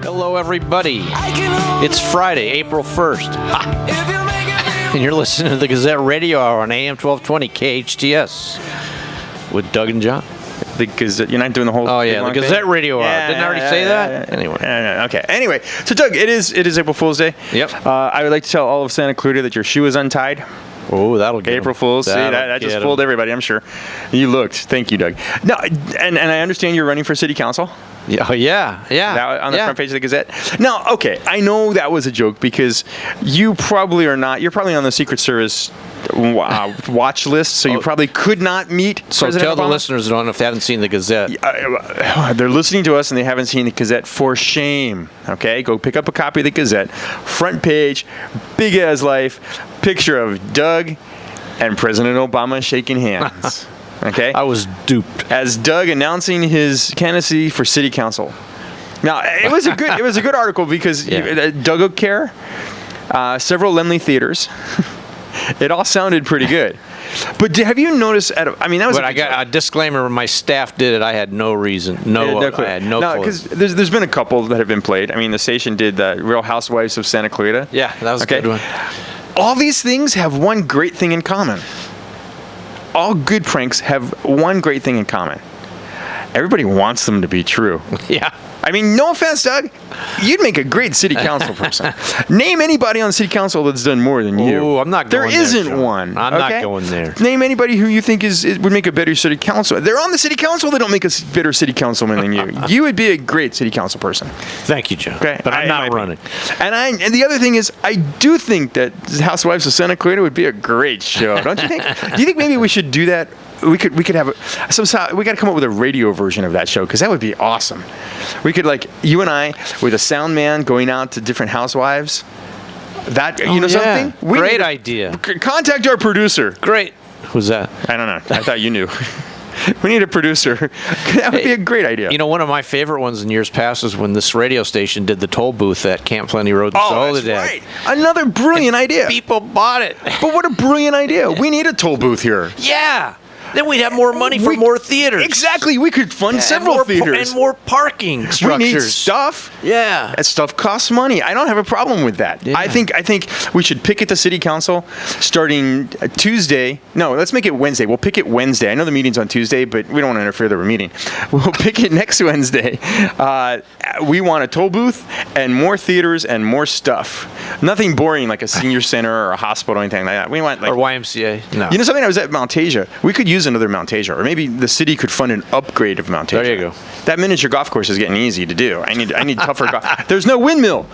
Hello, everybody. It's Friday, April 1st. And you're listening to the Gazette Radio Hour on AM-1220 KHTS with Doug and John. The Gazette, you're not doing the whole. Oh yeah, the Gazette thing? Radio Hour. Didn't I already say that? Anyway. Okay. Anyway, so Doug, it is April Fool's Day. Yep. I would like to tell all of Santa Clarita that your shoe is untied. Oh, that'll get April Fool's. See, that just fooled everybody, I'm sure. You looked. Thank you, Doug. No, and I understand you're running for city council. Yeah. Oh, yeah. That, on the front page of the Gazette. Now, okay, I know that was a joke because you probably are not. You're probably on the Secret Service watch list, so you probably could not meet. So President tell Obama. the listeners if they haven't seen the Gazette. They're listening to us and they haven't seen the Gazette. For shame. Okay, go pick up a copy of the Gazette. Front page, big as life, picture of Doug and President Obama shaking hands. Okay, I was duped. As Doug announcing his candidacy for city council. Now it was a good article because Doug would care. Several Lemley theaters. It all sounded pretty good. But have you noticed? That was. But I got a disclaimer. My staff did it. I had no reason. I had no clue. Because there's been a couple that have been played. I mean, the station did the Real Housewives of Santa Clarita. Yeah, that was a good one. All these things have one great thing in common. All good pranks have one great thing in common. Everybody wants them to be true. Yeah. I mean, no offense, Doug. You'd make a great city council person. Name anybody on city council that's done more than you. Oh, I'm not going there. There isn't one. I'm not going there. Name anybody who you think would make a better city council. They're on the city council. They don't make a better city councilman than you. You would be a great city council person. Thank you, Joe. Okay, but I'm not running. And the other thing is, I do think that Housewives of Santa Clarita would be a great show. Don't you think? Do you think maybe we should do that? We could have we got to come up with a radio version of that show because that would be awesome. We could you and I with a sound man going out to different housewives. Something? Great idea. Contact our producer. Great. Who's that? I don't know. I thought you knew. We need a producer. That would be a great idea. You know, one of my favorite ones in years past is when this radio station did the toll booth at Camp Plenty Road in Soledad. Right. Another brilliant idea. People bought it. But what a brilliant idea. We need a toll booth here. Yeah. Then we'd have more money for more theaters. Exactly. We could fund several theaters. And more parking structures. We need stuff. Yeah. That stuff costs money. I don't have a problem with that. Yeah. I think we should pick at the city council starting Tuesday. No, let's make it Wednesday. We'll pick it Wednesday. I know the meeting's on Tuesday, but we don't want to interfere with the meeting. We'll pick it next Wednesday. We want a toll booth and more theaters and more stuff. Nothing boring like a senior center or a hospital or anything like that. We want or YMCA. No. You know something? I was at Mount Asia. We could use another Mount Asia, or maybe the city could fund an upgrade of Mount Asia. There you go. That miniature golf course is getting easy to do. I need tougher golf. There's no windmill.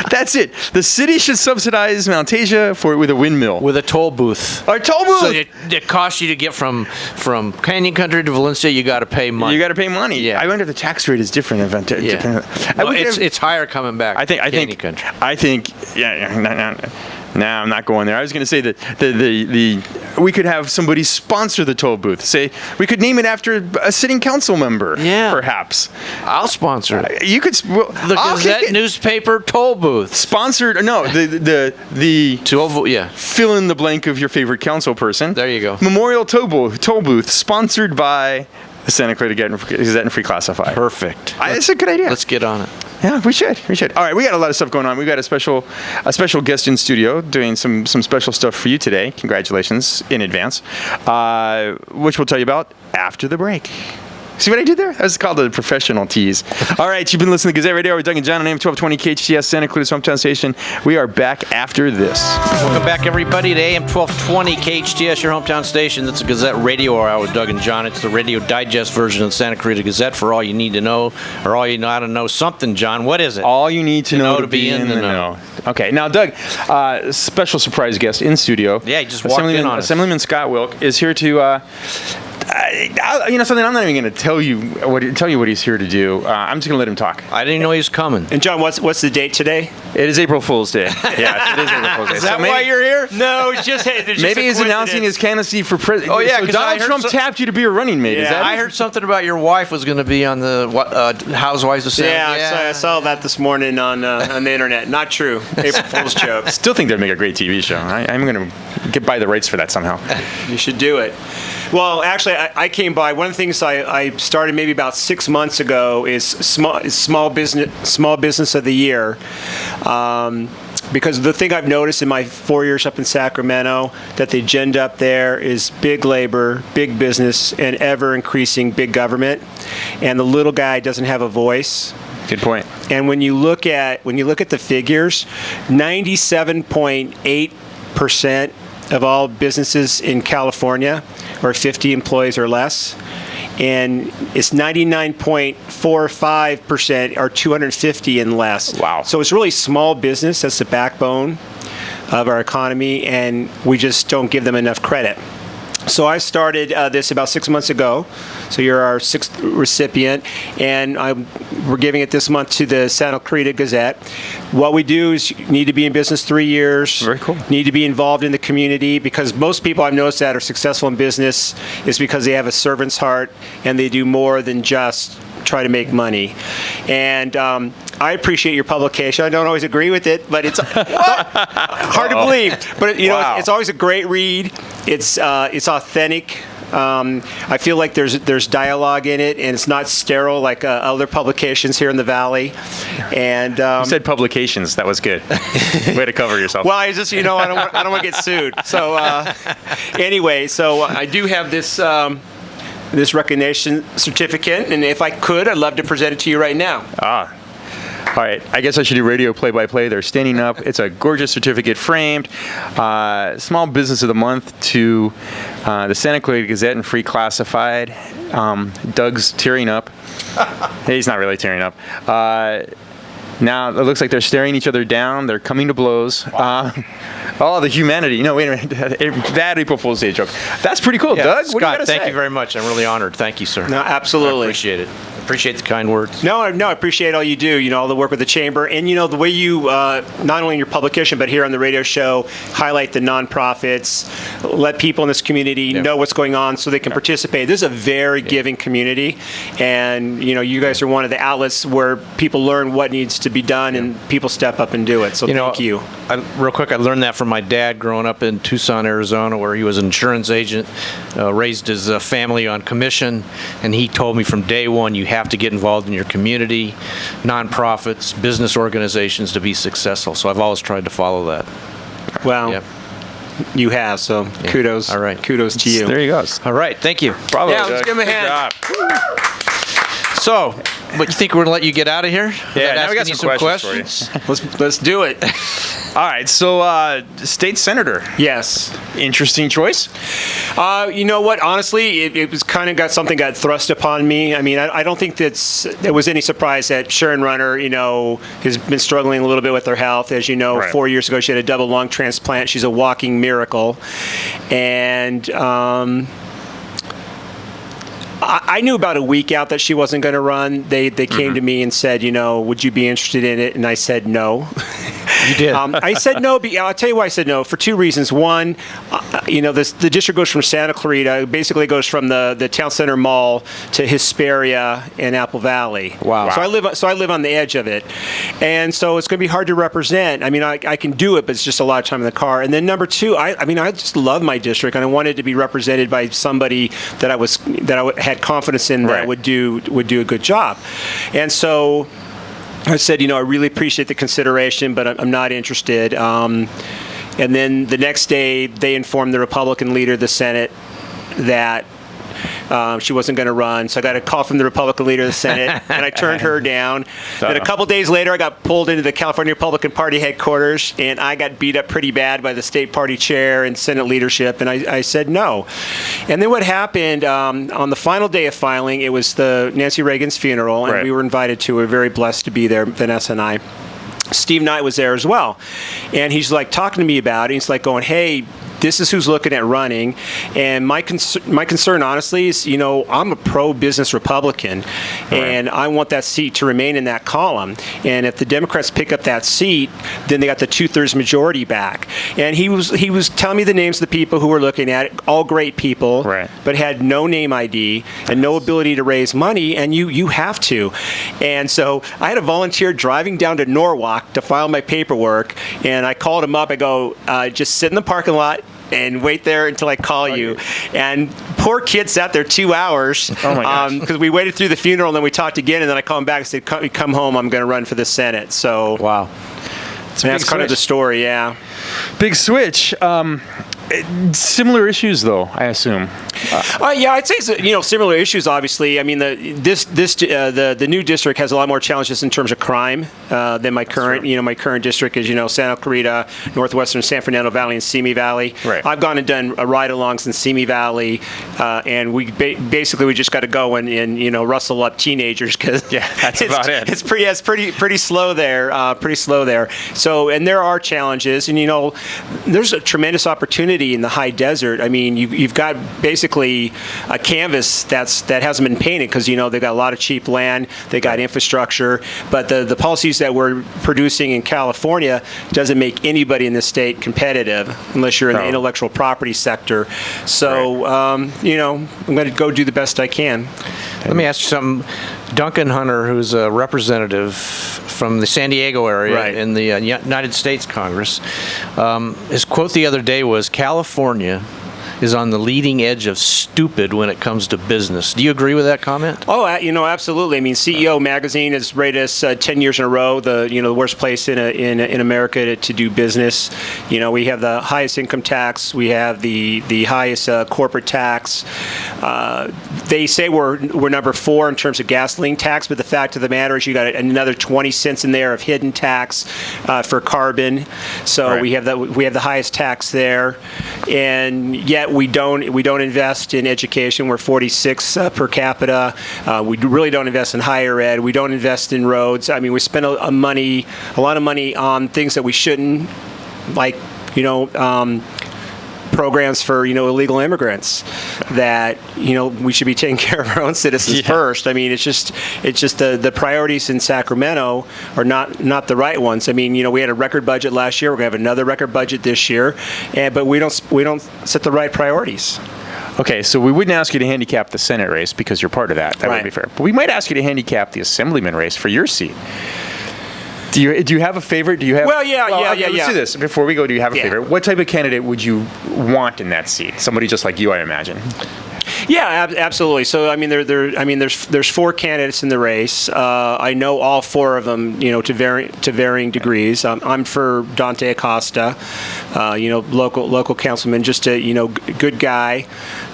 That's it. The city should subsidize Mount Asia with a windmill. With a toll booth. A toll booth. So it costs you to get from Canyon Country to Valencia. You got to pay money. You got to pay money. Yeah. I wonder if the tax rate is different. It's higher coming back. I think. Country. I think. No, I'm not going there. I was going to say that we could have somebody sponsor the toll booth. Say we could name it after a sitting council member. Yeah, perhaps. I'll sponsor it. You could. The Gazette newspaper toll booth sponsored. No, the fill in the blank of your favorite council person. There you go. Memorial toll booth sponsored by the Santa Clarita Gazette and Free Classified. Perfect. It's a good idea. Let's get on it. Yeah, we should. All right, we got a lot of stuff going on. We got a special guest in studio doing some special stuff for you today. Congratulations in advance, which we'll tell you about after the break. See what I did there? That's called a professional tease. All right, you've been listening to Gazette Radio with Doug and John on AM-1220 KHTS, Santa Clarita's hometown station. We are back after this. Welcome back, everybody, to AM-1220 KHTS, your hometown station. That's a Gazette Radio Hour with Doug and John. It's the radio digest version of the Santa Clarita Gazette for all you need to know, or all you know to know something, John. What is it? All you need to know to be in the know. Okay, now, Doug, special surprise guest in studio. Yeah, he just walked in on us. Assemblyman Scott Wilk is here to... something. I'm not even going to tell you what he's here to do. I'm just going to let him talk. I didn't know he was coming. And John, what's the date today? It is April Fool's Day. Yeah, it is April Fool's Day. Is that why you're here? No, it's just maybe he's announcing his candidacy for president. Oh yeah, so Donald Trump tapped you to be a running mate. Yeah, is that I heard something about your wife was going to be on the Housewives of Santa. Yeah, I saw that this morning on the internet. Not true. April Fool's joke. Still think that'd make a great TV show. I'm going to get buy the rights for that somehow. You should do it. Well, actually, I came by. One of the things I started maybe about 6 months ago is small business of the year. Because the thing I've noticed in my 4 years up in Sacramento, that the agenda up there is big labor, big business, and ever increasing big government, and the little guy doesn't have a voice. Good point. And when you look at the figures, 97.8% of all businesses in California are 50 employees or less. And it's 99.45% are 250 and less. Wow. So it's really small business that's the backbone of our economy, and we just don't give them enough credit. So I started this about 6 months ago. So you're our 6th recipient, and we're giving it this month to the Santa Clarita Gazette. What we do is you need to be in business 3 years. Very cool. Need to be involved in the community, because most people I've noticed that are successful in business is because they have a servant's heart and they do more than just try to make money. And I appreciate your publication. I don't always agree with it, but it's hard to believe. But Wow. it's always a great read. It's authentic. I feel like there's dialogue in it, and it's not sterile like other publications here in the Valley. And You said publications. That was good. Way to cover yourself. well, I just I don't want to get sued. So anyway, so I do have this recognition certificate, and if I could, I'd love to present it to you right now. All right, I guess I should do radio play-by-play. They're standing up. It's a gorgeous certificate framed. Small Business of the Month to the Santa Clarita Gazette and Free Classified. Doug's tearing up. He's not really tearing up. Now it looks like they're staring each other down. They're coming to blows. The humanity. No, wait a minute. That April Fool's Day joke. That's pretty cool. Yeah, Doug, what do you Scott, gotta thank say? you very much. I'm really honored. Thank you, sir. No, I absolutely. appreciate it. Appreciate the kind words. No, I appreciate all you do, all the work with the Chamber, and, the way you, not only in your publication, but here on the radio show, highlight the nonprofits, let people in this community know what's going on so they can participate. This is a very giving community, and, you guys are one of the outlets where people learn what needs to be done, and people step up and do it, so thank you. Real quick, I learned that from my dad growing up in Tucson, Arizona, where he was an insurance agent, raised his family on commission, and he told me from day one, you have to get involved in your community, nonprofits, business organizations to be successful. So I've always tried to follow that. Well, Yep. you have, so kudos. All right. Kudos to you. There you go. All right, thank you. Bravo, Yeah, let's Doug. give him a Good hand. job. So, what you think we're gonna let you get out of here? Yeah, now we got Asking you some questions for you. Let's do it. All right, so state senator. Yes. Interesting choice. You know what? Honestly, it was kind of got thrust upon me. I mean, I don't think there was any surprise that Sharon Runner, has been struggling a little bit with her health. As you know, Right. 4 years ago, she had a double lung transplant. She's a walking miracle. And I knew about a week out that she wasn't going to run. They came to me and said, would you be interested in it? And I said no. You did. I said no. I'll tell you why I said no. For two reasons. One, the district goes from Santa Clarita, basically goes from the town center mall to Hesperia and Apple Valley. Wow. So I live on the edge of it, and so it's going to be hard to represent. I mean, I can do it, but it's just a lot of time in the car. And then number two, I just love my district, and I wanted to be represented by somebody that I had confidence in that Right. would do a good job. And so I said, I really appreciate the consideration, but I'm not interested. And then the next day, they informed the Republican leader of the Senate that she wasn't going to run. So I got a call from the Republican leader of the Senate, and I turned her down. Then a couple days later, I got pulled into the California Republican Party headquarters, and I got beat up pretty bad by the state party chair and Senate leadership, and I said no. And then what happened, on the final day of filing, it was Nancy Reagan's funeral, and Right. we were invited to. We were very blessed to be there, Vanessa and I. Steve Knight was there as well. And he's like talking to me about it. He's like going, hey, this is who's looking at running. And my concern, honestly, is, I'm a pro-business Republican, and I want that seat to remain in that column. And if the Democrats pick up that seat, then they got the 2/3 majority back. And he was telling me the names of the people who were looking at it, all great people, Right. but had no name ID and no ability to raise money, and you have to. And so I had a volunteer driving down to Norwalk to file my paperwork, and I called him up. I go, just sit in the parking lot, and wait there until I call you. And poor kid sat there 2 hours. Oh my gosh. Because we waited through the funeral, and then we talked again, and then I called him back and said, come home, I'm going to run for the Senate. So Wow. that's kind of the story, yeah. Big switch. Similar issues, though, I assume. Yeah, I'd say similar issues. Obviously, I mean the new district has a lot more challenges in terms of crime than my current. My current district is Santa Clarita, northwestern San Fernando Valley, and Simi Valley. Right. I've gone and done ride-alongs in Simi Valley, and we basically just got to go and rustle up teenagers because that's about it. It's pretty slow there. Pretty slow there. So and there are challenges, and there's a tremendous opportunity in the high desert. I mean, you've got basically a canvas that hasn't been painted because they've got a lot of cheap land, they got infrastructure, but the policies that we're producing in California doesn't make anybody in the state competitive unless you're in the intellectual property sector. So I'm going to go do the best I can. Let me ask you something. Duncan Hunter, who's a representative from the San Diego area in the United States Congress, his quote the other day was, "California is on the leading edge of stupid when it comes to business." Do you agree with that comment? Oh, absolutely. I mean, CEO Magazine has rated us 10 years in a row the worst place in America to do business. We have the highest income tax. We have the highest corporate tax. They say we're number 4 in terms of gasoline tax, but the fact of the matter is you got another 20 cents in there of hidden tax for carbon. So we have the highest tax there, and yet we don't invest in education. We're 46 per capita. We really don't invest in higher ed. We don't invest in roads. I mean, we spend a lot of money on things that we shouldn't, like programs for illegal immigrants that we should be taking care of our own citizens first. I mean, it's just the priorities in Sacramento are not the right ones. I mean, we had a record budget last year. We're going to have another record budget this year, but we don't set the right priorities. Okay, so we wouldn't ask you to handicap the Senate race because you're part of that. That would be fair. But we might ask you to handicap the Assemblyman race for your seat. Do you have a favorite? Do you have? Well, yeah. Let's do this before we go. Do you have a favorite? What type of candidate would you want in that seat? Somebody just like you, I imagine. Yeah, absolutely. So I mean, there's 4 candidates in the race. I know all 4 of them, to varying degrees. I'm for Dante Acosta, local councilman, just a good guy,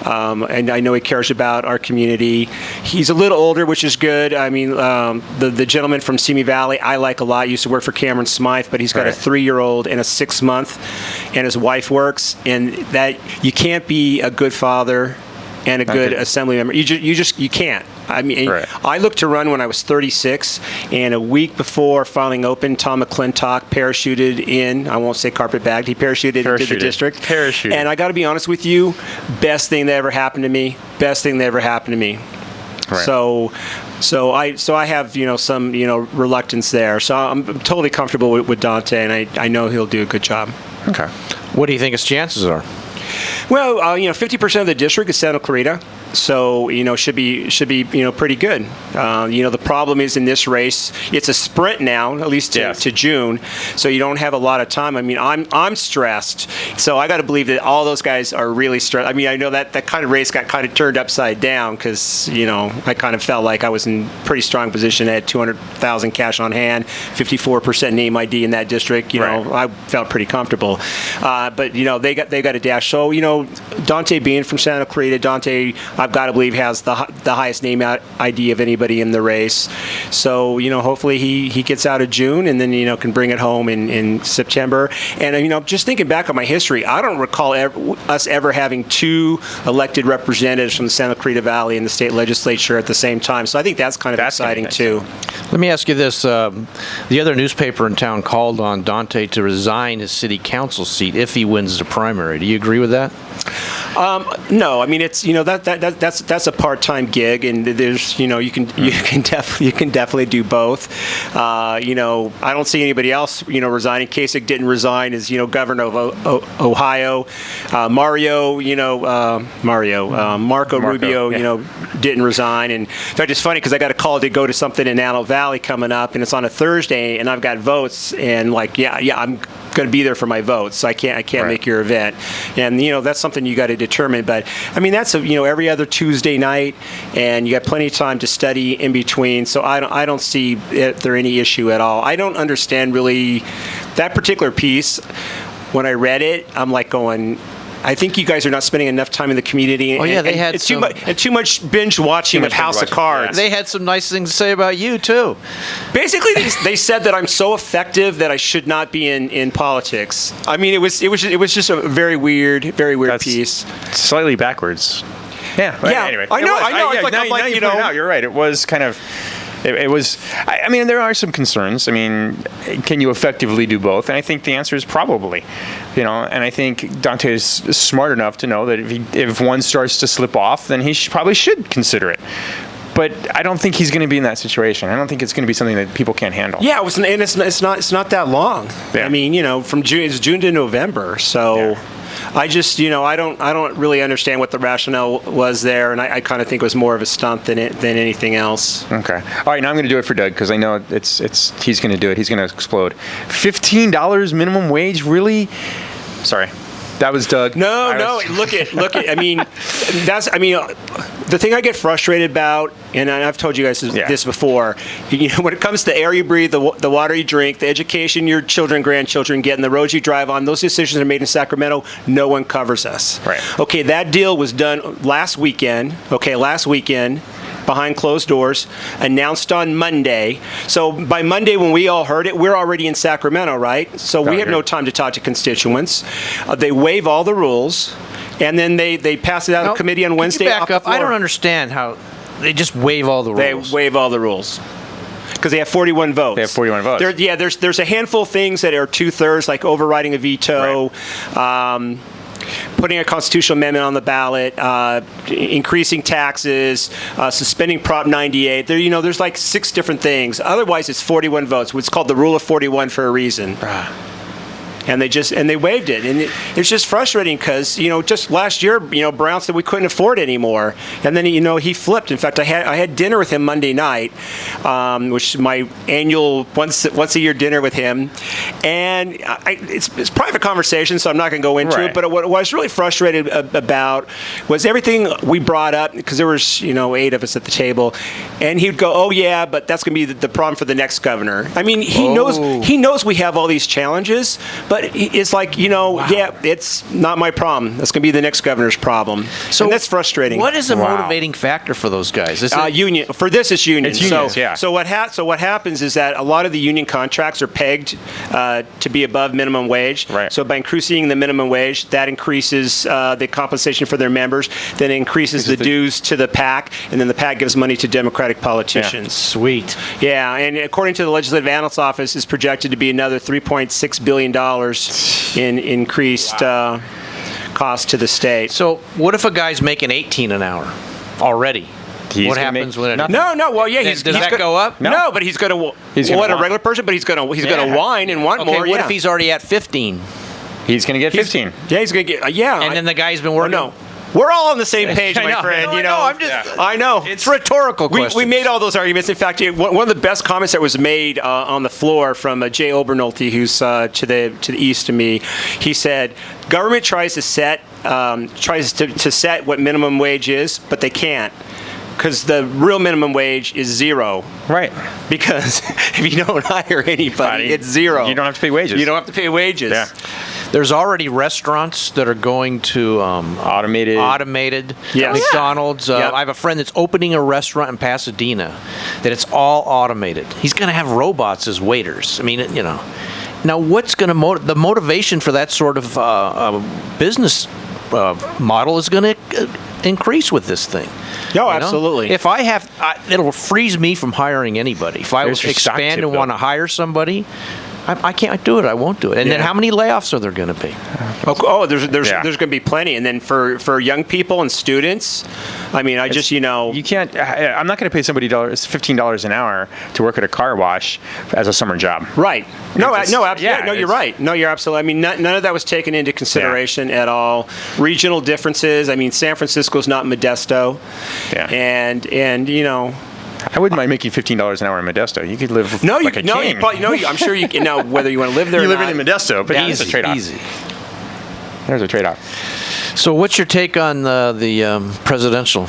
and I know he cares about our community. He's a little older, which is good. I mean, the gentleman from Simi Valley I like a lot. Used to work for Cameron Smythe, but he's got a 3-year-old and a 6-month, and his wife works, and that you can't be a good father and a good assembly member. You can't. I mean, I looked to run when I was 36, and a week before filing open, Tom McClintock parachuted in. I won't say carpetbagged. He parachuted into the district. And I got to be honest with you, best thing that ever happened to me. Right. So I have some reluctance there. So I'm totally comfortable with Dante, and I know he'll do a good job. Okay. What do you think his chances are? Well, 50% of the district is Santa Clarita, so should be pretty good. The problem is in this race, it's a sprint now, at least to June, so you don't have a lot of time. I mean, I'm stressed, so I got to believe that all those guys are really stressed. I mean, I know that kind of race got kind of turned upside down because I kind of felt like I was in pretty strong position. I had 200,000 cash on hand, 54% name ID in that district. I felt pretty comfortable, but they got a dash. So Dante being from Santa Clarita, Dante, I've got to believe, has the highest name ID of anybody in the race. So, hopefully he gets out of June and then, can bring it home in September. And, just thinking back on my history, I don't recall us ever having 2 elected representatives from the Santa Clarita Valley in the state legislature at the same time. So I think that's kind of exciting, too. Let me ask you this. The other newspaper in town called on Dante to resign his city council seat if he wins the primary. Do you agree with that? No, I mean it's that's a part-time gig, and there's you can definitely do both. I don't see anybody else resigning. Kasich didn't resign as governor of Ohio. Marco Rubio didn't resign. And in fact, it's funny because I got a call to go to something in Antelope Valley coming up, and it's on a Thursday, and I've got votes, and I'm going to be there for my vote, so I can't Right. make your event. And that's something you got to determine. But I mean, that's every other Tuesday night, and you got plenty of time to study in between. So I don't see there any issue at all. I don't understand really that particular piece. When I read it, I'm like going, I think you guys are not spending enough time in the community. Oh, yeah, they had too much binge watching of House of Cards. They had some nice things to say about you, too. Basically, they said that I'm so effective that I should not be in politics. I mean, it was just a very weird piece. Slightly backwards. Yeah. Yeah. Anyway, I know. Yeah, It's like, now I'm like, you point it out. You're right. It was kind of. It was. I mean, there are some concerns. I mean, can you effectively do both? And I think the answer is probably. And I think Dante is smart enough to know that if one starts to slip off, then he probably should consider it. But I don't think he's going to be in that situation. I don't think it's going to be something that people can't handle. Yeah, and it's not that long. Yeah. I mean, from June to November. So. Yeah. I just, I don't really understand what the rationale was there, and I kind of think it was more of a stunt than anything else. Okay. All right. Now I'm going to do it for Doug because I know he's going to do it. He's going to explode. $15 minimum wage, really? Sorry. That was Doug. No. Look at. I mean, the thing I get frustrated about, and I've told you guys this before. When it comes to the air you breathe, the water you drink, the education your children, grandchildren get, and the roads you drive on, those decisions are made in Sacramento. No one covers us. Right. Okay, that deal was done last weekend. Behind closed doors, announced on Monday. So by Monday, when we all heard it, we're already in Sacramento, right? So we have no time to talk to constituents. They waive all the rules, and then they pass it out of committee on Wednesday. Back up. I don't understand how they just waive all the rules. They waive all the rules. Because they have 41 votes. They have 41 votes. There's a handful of things that are 2/3, like overriding a veto. Right. Putting a constitutional amendment on the ballot, increasing taxes, suspending Prop 98. There's like 6 different things. Otherwise, it's 41 votes. It's called the Rule of 41 for a reason. And they waived it, and it's just frustrating because just last year Brown said we couldn't afford it anymore, and then he flipped. In fact, I had dinner with him Monday night, which is my annual once a year dinner with him, and it's private conversation, so I'm not going to go into it. But what I was really frustrated about was everything we brought up, because there was 8 of us at the table, and he'd go, "Oh yeah, but that's going to be the problem for the next governor." I mean, he knows we have all these challenges. But it's like, yeah, it's not my problem. That's going to be the next governor's problem. So and that's frustrating. What is a motivating factor for those guys? Is it union? For this, it's union. It's unions, yeah. So what happens is that a lot of the union contracts are pegged to be above minimum wage. Right. So by increasing the minimum wage, that increases the compensation for their members. Then it increases the dues to the PAC, and then the PAC gives money to Democratic politicians. Yeah. Sweet. Yeah, and according to the Legislative Analyst's Office, it's projected to be another $3.6 billion in increased cost to the state. So what if a guy's making $18 an hour already? What happens when it? No. Well, yeah. Does that go up? No, but he's going to. What a regular person, but he's going to whine and want more. What if he's already at 15? He's going to get 15. Yeah, he's going to get. And then the guy's been working. No. We're all on the same page, my friend. I know. It's rhetorical questions. We made all those arguments. In fact, one of the best comments that was made on the floor from Jay Obernolte, who's to the east of me, he said, "Government tries to set what minimum wage is, but they can't." Because the real minimum wage is zero. Right. Because if you don't hire anybody, it's zero. You don't have to pay wages. You don't have to pay wages. Yeah. There's already restaurants that are going to automated. Yes. McDonald's. I have a friend that's opening a restaurant in Pasadena that it's all automated. He's going to have robots as waiters. I mean, Now, what's going to the motivation for that sort of business model is going to increase with this thing. No, absolutely. If I have, it'll freeze me from hiring anybody. If I expand and want to hire somebody, I can't do it. I won't do it. And then how many layoffs are there going to be? There's going to be plenty. And then for young people and students, I mean, you can't. I'm not going to pay somebody $15 an hour to work at a car wash as a summer job. Right. You're right. No, you're absolutely. I mean, none of that was taken into consideration at all. Regional differences. I mean, San Francisco's not Modesto. Yeah. And I wouldn't mind making $15 an hour in Modesto. You could live like a king. I'm sure you can. Now, whether you want to live there, You're or living not, in Modesto, but it's a trade-off. Easy. There's a trade-off. So, what's your take on the presidential?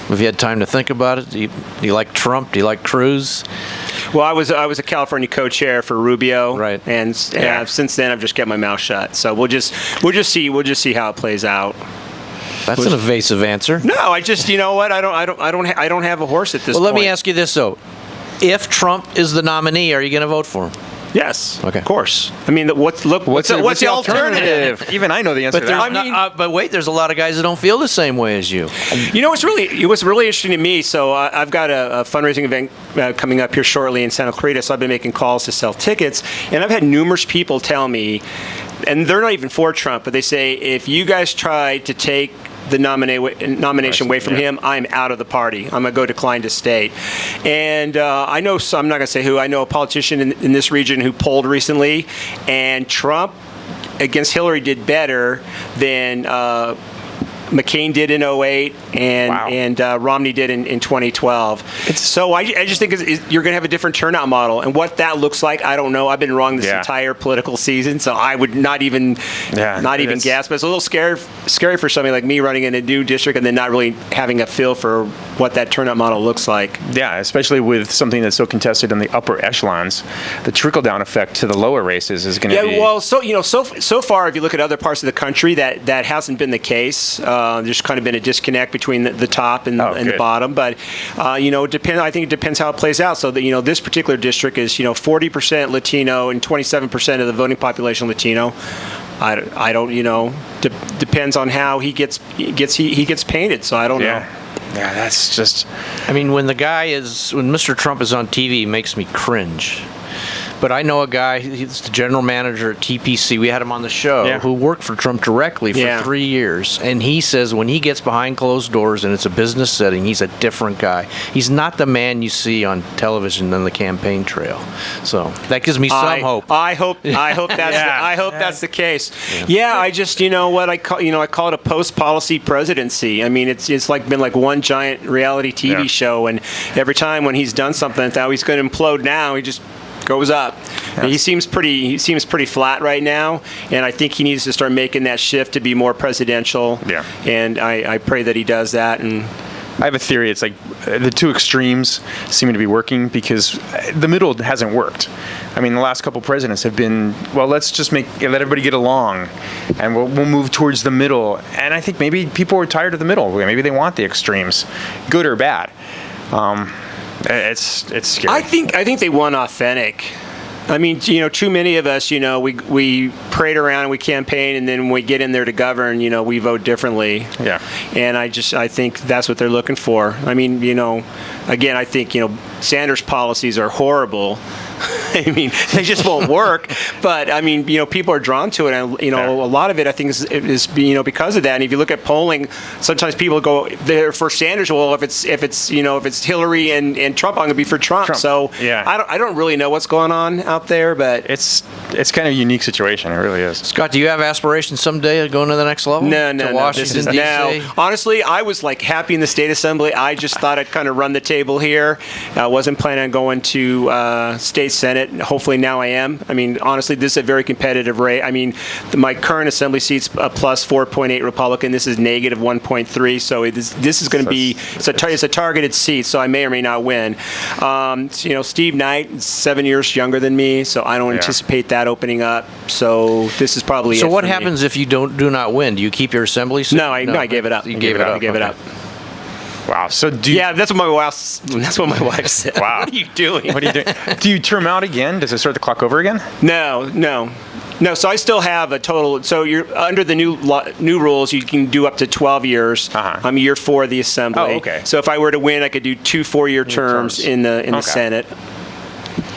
Have you had time to think about it? Do you like Trump? Do you like Cruz? Well, I was a California co-chair for Rubio, right? And since then, I've just kept my mouth shut. So we'll just see how it plays out. That's an evasive answer. No, I just, you know what? I don't have a horse at this point. Well, let me ask you this though: if Trump is the nominee, are you going to vote for him? Yes. Okay. Of course. I mean, what's the alternative? Even I know the answer to that. But wait, there's a lot of guys that don't feel the same way as you. You know, it was really interesting to me. So I've got a fundraising event coming up here shortly in Santa Clarita. So I've been making calls to sell tickets, and I've had numerous people tell me, and they're not even for Trump, but they say, if you guys try to take the nomination away from him, I'm out of the party. I'm going to go decline to state. And I know, so I'm not going to say who, I know a politician in this region who polled recently, and Trump against Hillary did better than McCain did in 2008 and Romney did in 2012. So I just think you're going to have a different turnout model. And what that looks like, I don't know. I've been wrong this entire political season, so I would not even guess. But it's a little scary for somebody like me running in a new district and then not really having a feel for what that turnout model looks like. Yeah, especially with something that's so contested in the upper echelons. The trickle-down effect to the lower races is going to be... Yeah, well, so far, if you look at other parts of the country, that hasn't been the case. There's kind of been a disconnect between the top and the bottom, but it depends. I think it depends how it plays out. So that this particular district is 40% Latino and 27% of the voting population Latino. I don't depends on how he gets painted. So I don't know. Yeah, that's just. I mean, when Mr. Trump is on TV, it makes me cringe. But I know a guy, he's the general manager at TPC. We had him on the show, who worked for Trump directly for 3 years. And he says when he gets behind closed doors and it's a business setting, he's a different guy. He's not the man you see on television on the campaign trail. So that gives me some hope. I hope that's the case. Yeah, I just I call it a post-policy presidency. I mean, it's been like one giant reality TV show, and every time when he's done something I thought he's going to implode now, he just goes up. Yeah. He seems pretty flat right now, and I think he needs to start making that shift to be more presidential. Yeah. And I pray that he does that. And I have a theory. It's like the two extremes seem to be working because the middle hasn't worked. I mean, the last couple presidents have been, well, let's just let everybody get along, and we'll move towards the middle. And I think maybe people are tired of the middle. Maybe they want the extremes, good or bad. It's scary. I think they want authentic. I mean, too many of us, we parade around and we campaign, and then when we get in there to govern, we vote differently. Yeah. And I think that's what they're looking for. I mean, again, I think, Sanders' policies are horrible. I mean, they just won't work. But I mean, people are drawn to it, and a lot of it, I think, is because of that. And if you look at polling, sometimes people go there for Sanders. Well, if it's Hillary and Trump, I'm going to be for Trump. So I don't really know what's going on out there, but it's kind of a unique situation. It really is. Scott, do you have aspirations someday of going to the next level? No. Washington, D.C.? No. Honestly, I was happy in the state assembly. I just thought I'd kind of run the table here. I wasn't planning on going to state senate. Hopefully now I am. I mean, honestly, this is a very competitive race. I mean, my current assembly seat's a plus 4.8 Republican. This is negative 1.3. So this is going to be it's a targeted seat. So I may or may not win. Steve Knight is 7 years younger than me, so I don't anticipate that opening up. So this is probably. So what happens if you do not win? Do you keep your assembly seat? No, I gave it up. You gave it up. I gave it up. Wow. So that's what my wife said. Wow. What are you doing? What are you doing? Do you term out again? Does it start the clock over again? No. So I still have a total. So you're under the new rules. You can do up to 12 years. I'm year 4 of the assembly. Oh, okay. So if I were to win, I could do 2 4-year terms in the Senate.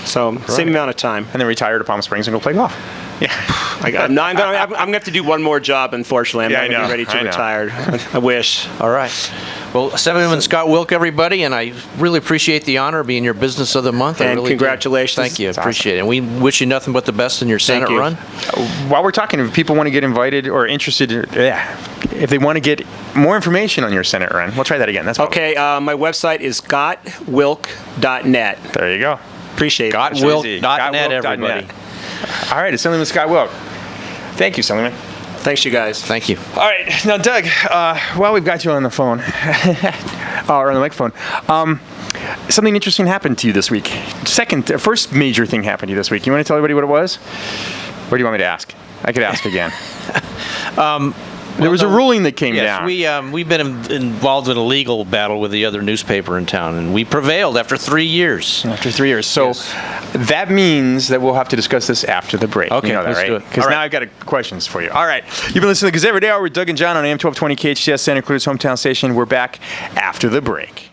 So same amount of time. And then retire to Palm Springs and go play golf. I'm gonna have to do one more job. Unfortunately, I'm not gonna be ready to retire. I wish. All right. Well, Assemblyman Scott Wilk, everybody, and I really appreciate the honor of being your Business of the Month. And I really congratulations. Do. Thank you. That's Appreciate it. And we wish you nothing but the best in your Senate you. run. While we're talking, if people want to get invited or interested, if they want to get more information on your Senate run, we'll try that again. That's Okay. My website is scottwilk.net. There you go. Appreciate it. Scottwilk.net, everybody. All right, Assemblyman Scott Wilk. Thank you, Assemblyman. Thanks, you guys. Thank you. All right, now, Doug, while we've got you on the phone, or on the microphone, something interesting happened to you this week. First major thing happened to you this week. You want to tell everybody what it was? Or do you want me to ask? I could ask again. There was a ruling that came down. Yes, we've been involved in a legal battle with the other newspaper in town, and we prevailed after 3 years. After 3 years. So that means that we'll have to discuss this after the break. Okay, you know that, let's right? do it. Because now I've got questions for you. All right. You've been listening to the Gazette Radio Hour with Doug and John on AM-1220 KHTS, Santa Cruz hometown station. We're back after the break.